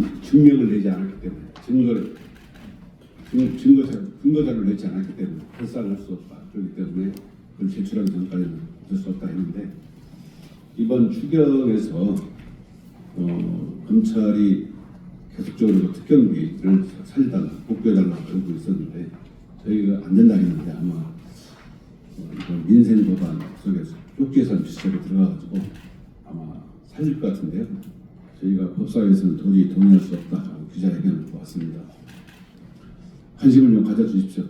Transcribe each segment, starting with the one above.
증명을 내지 않았기 때문에 근거자료를 내지 않았기 때문에 결산을 할 수 없다. 그렇기 때문에 그걸 제출하기 전까지는 어쩔 수 없다 했는데 이번 추경에서 검찰이 계속적으로 특경비를 살려달라, 복구해달라고 그러고 있었는데 저희가 안 된다 했는데 아마 이번 민생법안 속에 쪽지예산 비슷하게 들어가가지고 아마 살릴 것 같은데요. 저희가 법사위에서는 도저히 동의할 수 없다라고 기자회견을 하고 왔습니다. 관심을 좀 가져주십시오.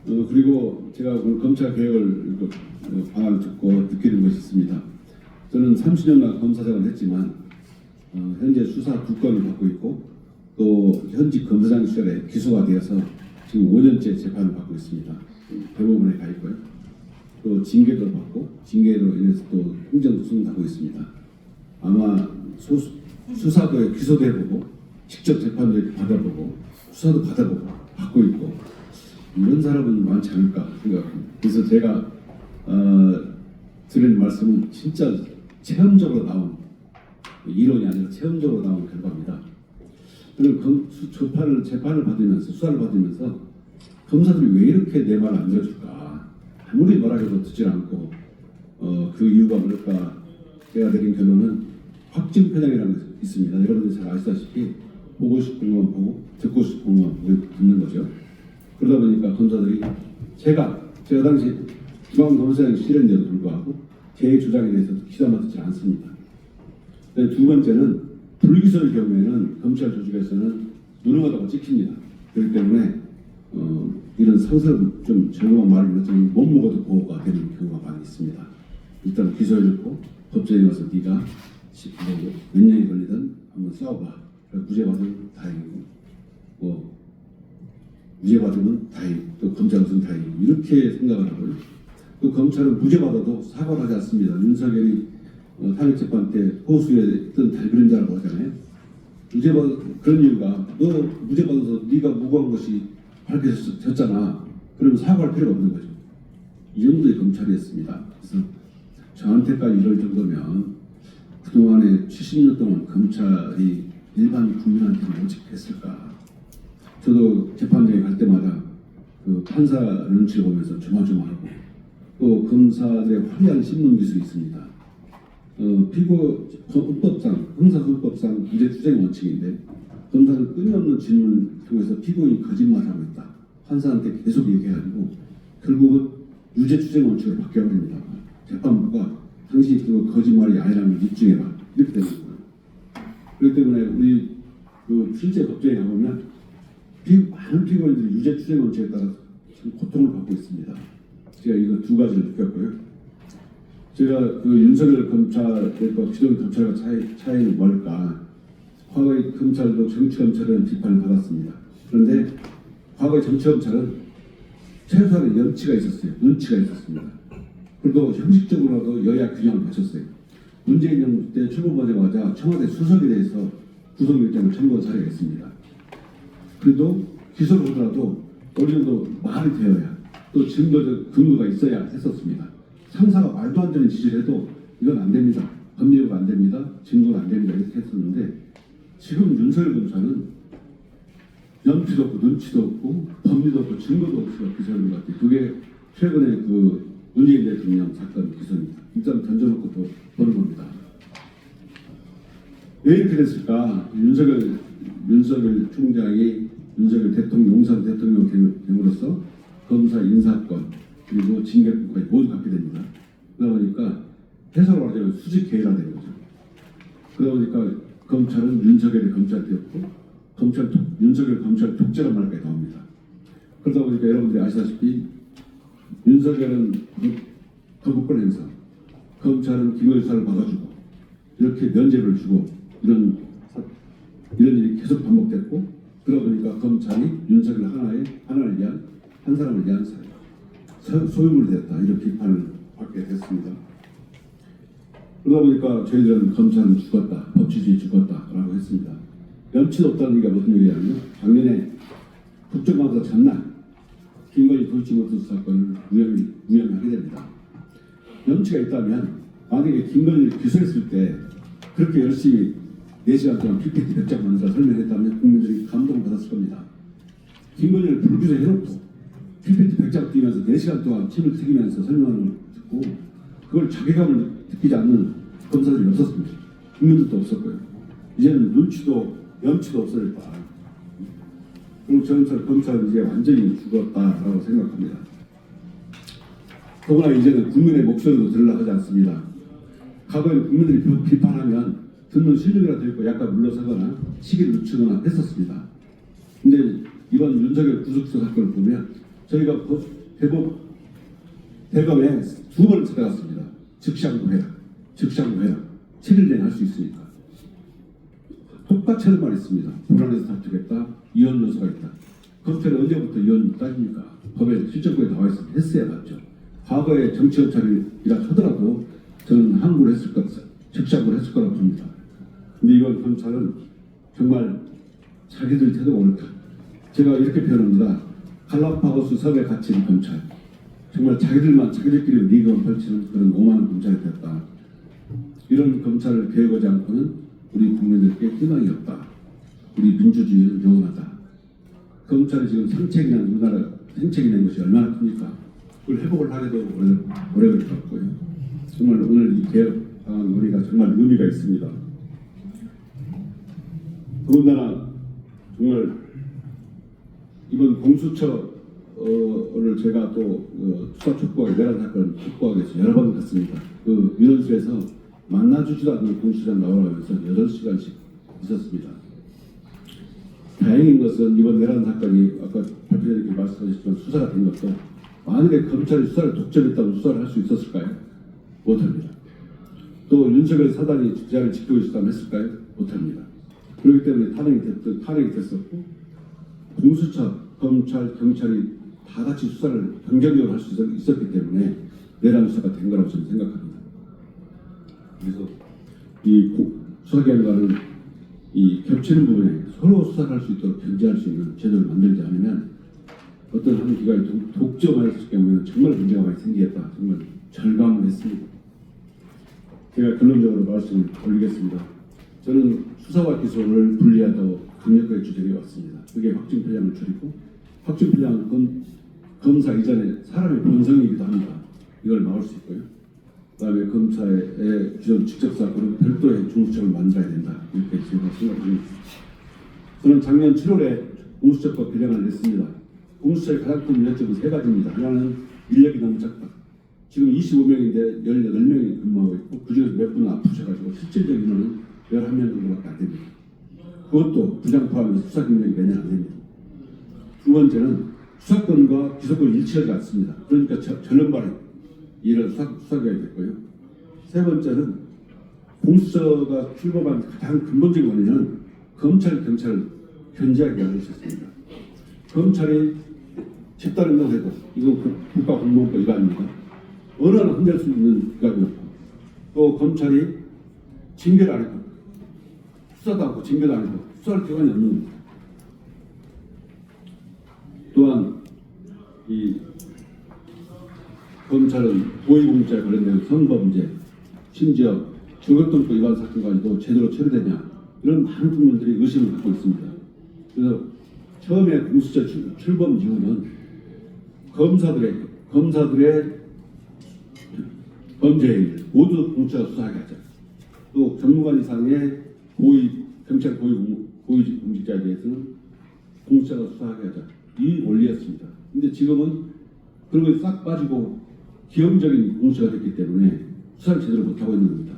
그리고 제가 오늘 검찰 개혁을 방안을 듣고 느끼는 것이 있습니다. 저는 30년간 검사장을 했지만 현재 수사 2건을 받고 있고 또 현직 검사장 시절에 기소가 되어서 지금 5년째 재판을 받고 있습니다. 대법원에 가 있고요. 또 징계도 받고 징계로 인해서 또 행정소송도 하고 있습니다. 아마 수사도 기소도 해보고 직접 재판도 받아보고 수사도 받아보고 받고 있고 이런 사람은 많지 않을까 생각합니다. 그래서 제가 드리는 말씀은 진짜 체험적으로 나온 이론이 아니라 체험적으로 나온 결과입니다. 그리고 재판을 받으면서 수사를 받으면서 검사들이 왜 이렇게 내 말 안 들어줄까? 아무리 뭐라 해도 듣질 않고 그 이유가 뭘까? 제가 내린 결론은 확증 편향이라는 게 있습니다. 여러분들 잘 아시다시피 보고 싶은 건 보고 듣고 싶은 건 듣는 거죠. 그러다 보니까 검사들이 제가 당시 중앙검사장 실현에도 불구하고 제 주장에 대해서 귀담아 듣지 않습니다. 두 번째는 불기소의 경우에는 검찰 조직에서는 누르마다가 찍힙니다. 그렇기 때문에 이런 상설 좀 죄송한 말을 했지만 못 먹어도 보호가 되는 경우가 많이 있습니다. 일단 기소해놓고 법정에 가서 네가 몇 년이 걸리든 한번 싸워봐. 무죄 받으면 다행이고 무죄 받으면 다행, 또 검찰은 다행이고 이렇게 생각을 하고요. 또 검찰은 무죄 받아도 사과를 하지 않습니다. 윤석열이 탄핵재판 때 호수에 달그런 자라고 하잖아요. 그런 이유가 너 무죄 받아서 네가 무고한 것이 밝혀졌잖아. 그러면 사과할 필요가 없는 거죠. 이 정도의 검찰이었습니다. 그래서 저한테까지 이럴 정도면 그동안에 70년 동안 검찰이 일반 국민한테는 어떻게 했을까. 저도 재판장에 갈 때마다 그 판사 눈치를 보면서 조마조마하고 또 검사들의 화려한 신문 기술이 있습니다. 형사소송법상 무죄 추정 원칙인데 검사는 끊임없는 질문을 통해서 피고인이 거짓말하고 있다. 판사한테 계속 얘기해가지고 결국은 유죄 추정 원칙으로 바뀌어버립니다. 재판부가 당시 그 거짓말이 아니라면 입증해라 이렇게 되는 거예요. 그렇기 때문에 우리 실제 법정에 가보면 많은 피고인들이 유죄 추정 원칙에 따라 참 고통을 받고 있습니다. 제가 이거 두 가지를 느꼈고요. 제가 윤석열 검찰과 기존 검찰과 차이는 뭘까? 과거의 검찰도 정치검찰이라는 비판을 받았습니다. 그런데 과거의 정치검찰은 최소한의 염치가 있었어요. 눈치가 있었습니다. 그리고 형식적으로라도 여야 균형을 맞췄어요. 문재인 정부 때 출범하자마자 청와대 수석에 대해서 구속영장을 청구한 사례가 있습니다. 그래도 기소를 보더라도 어느 정도 말이 되어야 또 증거적 근거가 있어야 했었습니다. 상사가 말도 안 되는 지시를 해도 이건 안 됩니다. 법리가 안 됩니다. 증거가 안 됩니다. 이렇게 했었는데 지금 윤석열 검사는 염치도 없고 눈치도 없고 법리도 없고 증거도 없어요. 기소하는 것 같아요. 그게 최근에 문재인 대통령 사건 기소입니다. 일단 던져놓고 보는 겁니다. 왜 이렇게 됐을까? 윤석열 총장이 윤석열 대통령, 용산 대통령 됨으로써 검사 인사권 그리고 징계권까지 모두 갖게 됩니다. 그러다 보니까 해석을 하자면 수직 계열화되는 거죠. 그러다 보니까 검찰은 윤석열의 검찰되었고 윤석열 검찰 독재란 말까지 나옵니다. 그러다 보니까 여러분들이 아시다시피 윤석열은 거부권 행사, 검찰은 기고유사를 막아주고 이렇게 면죄를 주고 이런 일이 계속 반복됐고 그러다 보니까 검찰이 윤석열 한 사람을 위한 소유물이 됐다 이런 비판을 받게 됐습니다. 그러다 보니까 저희들은 검찰은 죽었다, 법치주의 죽었다라고 했습니다. 염치도 없다는 얘기가 무슨 얘기냐면요. 작년에 국정감사 전날 김건희 도이치모터스 사건을 우연하게 됩니다. 염치가 있다면 만약에 김건희를 기소했을 때 그렇게 열심히 4시간 동안 PPT 100장 만들어 설명했다면 국민들이 감동을 받았을 겁니다. 김건희를 불구제해놓고 PPT 100장 뛰면서 4시간 동안 침을 튀기면서 설명하는 걸 듣고 그걸 자괴감을 느끼지 않는 검사들이 없었습니다. 국민들도 없었고요. 이제는 눈치도 염치도 없어졌다. 그리고 저는 검찰은 이제 완전히 죽었다라고 생각합니다. 더구나 이제는 국민의 목소리도 들으려 하지 않습니다. 과거에는 국민들이 비판하면 듣는 실력이라도 있고 약간 물러서거나 시기를 늦추거나 했었습니다. 근데 이번 윤석열 구속수 사건을 보면 저희가 대검에 2번을 찾아갔습니다. 즉시항고해라. 7일 내에 할 수 있으니까. 똑같이 하는 말이 있습니다. 불안해서 다투겠다. 이혼 요소가 있다. 검찰은 언제부터 이혼 따집니까? 법에 실정법에 나와 있으면 했어야 맞죠. 과거에 정치검찰이라 하더라도 저는 항고를 했을 것, 즉시항고를 했을 거라고 봅니다. 근데 이번 검찰은 정말 자기들 태도가 옳다. 제가 이렇게 표현합니다. 갈라파고스 섬에 갇힌 검찰. 정말 자기들끼리 리그만 펼치는 그런 오만한 검찰이 됐다. 이런 검찰을 개혁하지 않고는 우리 국민들께 희망이 없다. 우리 민주주의는 영원하다. 검찰이 지금 우리나라 생책이 낸 것이 얼마나 큽니까? 그걸 회복을 하기도 오래 걸릴 것 같고요. 정말 오늘 이 개혁당한 논의가 정말 의미가 있습니다. 더군다나 정말 이번 공수처를 제가 또 수사 촉구하기 내란 사건 촉구하기 위해서 여러 번 갔습니다. 그 민원실에서 만나주지도 않는 공수처장 나오면서 8시간씩 있었습니다. 다행인 것은 이번 내란 사건이 아까 발표자님께 말씀하셨지만 수사가 된 것도 만약에 검찰이 수사를 독점했다고 수사를 할 수 있었을까요? 못합니다. 또 윤석열 사단이 제안을 지키고 있었다면 했을까요? 못합니다. 그렇기 때문에 탄핵이 됐었고 공수처, 검찰, 경찰이 다 같이 수사를 경쟁적으로 할 수 있었기 때문에 내란 수사가 된 거라고 저는 생각합니다. 그래서 이 수사기관과는 이 겹치는 부분에 서로 수사를 할 수 있도록 견제할 수 있는 제도를 만들지 않으면 어떤 한 기관이 독점했을 경우에는 정말 문제가 많이 생기겠다. 정말 절감을 했습니다. 제가 결론적으로 말씀을 올리겠습니다. 저는 수사와 기소를 분리하고 강력하게 주장해 왔습니다. 그게 확증필량을 줄이고 확증필량은 검사 이전에 사람의 본성이기도 합니다. 이걸 막을 수 있고요. 그다음에 검사의 기존 직접 사건은 별도의 중수청을 만들어야 된다. 이렇게 제가 생각합니다. 저는 작년 7월에 공수처법 개정안을 냈습니다. 공수처의 가장 큰 문제점은 3가지입니다. 하나는 인력이 너무 작다. 지금 25명인데 18명이 근무하고 있고 그중에서 몇 분은 아프셔가지고 실질적인 인원은 11명 정도밖에 안 됩니다. 그것도 부장 포함해서 수사 경력이 매년 안 됩니다. 두 번째는 수사권과 기소권이 일치하지 않습니다. 그러니까 전원발의 이런 수사기관이 됐고요. 세 번째는 공수처가 출범한 가장 근본적인 원인은 검찰, 경찰을 견제하기 위해서였습니다. 검찰이 집단운동을 해도 이거 국가공무원법 위반입니다. 어느 하나 흔들 수 있는 기관이었고 또 검찰이 징계를 안 했고 수사도 않고 징계도 안 했고 수사할 기관이 없는 겁니다. 또한 이 검찰은 고위공직자에 관련된 선거범죄 심지어 중앙정부 위반 사건까지도 제대로 처리되냐 이런 많은 국민들이 의심을 갖고 있습니다. 그래서 처음에 공수처 출범 이후는 검사들의 범죄를 모두 공수처가 수사하게 하자. 또 정무관 이상의 경찰 고위공직자에 대해서는 공수처가 수사하게 하자. 이 원리였습니다. 근데 지금은 그런 게 싹 빠지고 기형적인 공수처가 됐기 때문에 수사를 제대로 못하고 있는 겁니다.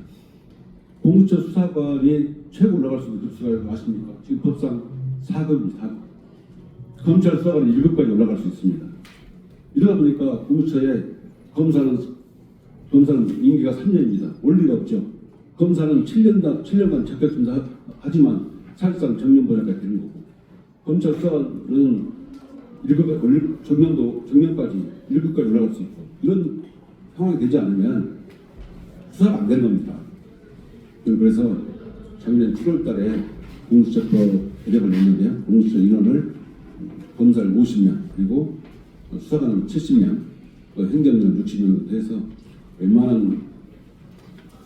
공수처 수사관이 최고 올라갈 수 있는 급수가 아십니까? 지금 법상 4급입니다. 검찰 수사관이 1급까지 올라갈 수 있습니다. 이러다 보니까 공수처에 검사는 임기가 3년입니다. 원리가 없죠. 검사는 7년간 적격검사 하지만 사실상 정년보장까지 되는 거고 검찰 수사관은 정년까지 1급까지 올라갈 수 있고 이런 상황이 되지 않으면 수사가 안 되는 겁니다. 그래서 작년 7월 달에 공수처법 개정을 냈는데요. 공수처 인원을 검사를 50명 그리고 수사관은 70명 행정관 60명도 해서 웬만한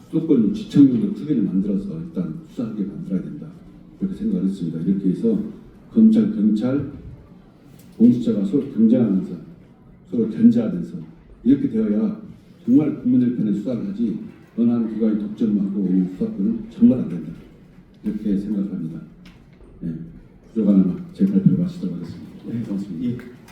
수도권 지청용도 크기를 만들어서 일단 수사하게 만들어야 된다. 그렇게 생각을 했습니다. 이렇게 해서 검찰, 경찰, 공수처가 서로 경쟁하면서 서로 견제하면서 이렇게 되어야 정말 국민들 편에 수사를 하지 어느 한 기관이 독점하고 있는 수사권은 정말 안 된다. 이렇게 생각합니다. 네, 부족한 하나 제 발표를 마치도록 하겠습니다. 네, 고맙습니다. 예.